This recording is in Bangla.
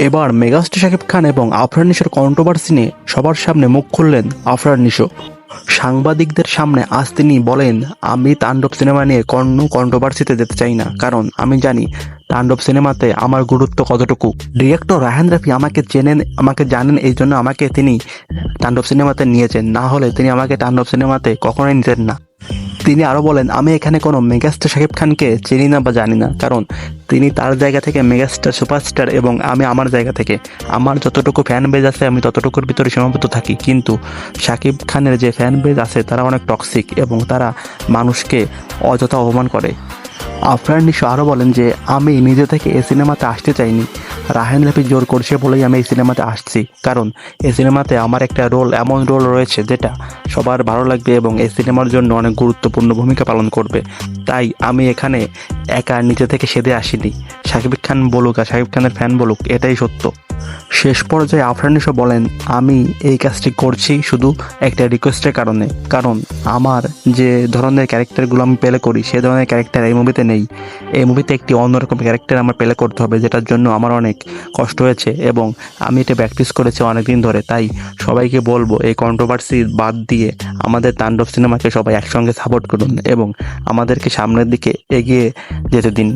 এবার মেগাস্টার শাকিব খান এবং আফরান নিশোর কন্ট্রোভার্সি নিয়ে সবার সামনে মুখ খুললেন আফরান নিশো। সাংবাদিকদের সামনে আজ তিনি বলেন, আমি তাণ্ডব সিনেমা নিয়ে কোনো কন্ট্রোভার্সিতে যেতে চাই না, কারণ আমি জানি তাণ্ডব সিনেমাতে আমার গুরুত্ব কতটুকু। ডিরেক্টর রায়হান রাফি আমাকে জানেন, এই জন্য আমাকে তিনি তাণ্ডব সিনেমাতে নিয়েছেন, না হলে তিনি আমাকে তাণ্ডব সিনেমাতে কখনোই নিতেন না। তিনি আরও বলেন, আমি এখানে কোনো মেগাস্টার শাকিব খানকে চিনি না বা জানি না, কারণ তিনি তার জায়গা থেকে মেগাস্টার সুপারস্টার এবং আমি আমার জায়গা থেকে আমার যতটুকু ফ্যান বেজ আছে আমি ততটুকুর ভিতরে সীমাবদ্ধ থাকি। কিন্তু শাকিব খানের যে ফ্যান বেজ আছে তারা অনেক টক্সিক এবং তারা মানুষকে অযথা অপমান করে। আফরান নিশো আরও বলেন যে আমি নিজে থেকে এই সিনেমাতে আসতে চাইনি, রায়হান রাফি জোর করছে বলেই আমি এই সিনেমাতে আসছি, কারণ এই সিনেমাতে আমার একটা এমন রোল রয়েছে যেটা সবার ভালো লাগবে এবং এই সিনেমার জন্য অনেক গুরুত্বপূর্ণ ভূমিকা পালন করবে। তাই আমি এখানে একা নিজে থেকে সেদে আসিনি, শাকিব খান বলুক আর শাকিব খানের ফ্যান বলুক, এটাই সত্য। শেষ পর্যায়ে আফরান নিশো বলেন, আমি এই কাজটি করছি শুধু একটা রিকোয়েস্টের কারণে, কারণ আমার যে ধরনের ক্যারেক্টারগুলো আমি প্লে করি সে ধরনের ক্যারেক্টার এই মুভিতে নেই। এই মুভিতে একটি অন্যরকম ক্যারেক্টার আমার প্লে করতে হবে, যেটার জন্য আমার অনেক কষ্ট হয়েছে এবং আমি এটা প্র্যাকটিস করেছি অনেক দিন ধরে। তাই সবাইকে বলবো, এই কন্ট্রোভার্সি বাদ দিয়ে আমাদের তাণ্ডব সিনেমাকে সবাই একসঙ্গে সাপোর্ট করুন এবং আমাদেরকে সামনের দিকে এগিয়ে যেতে দিন।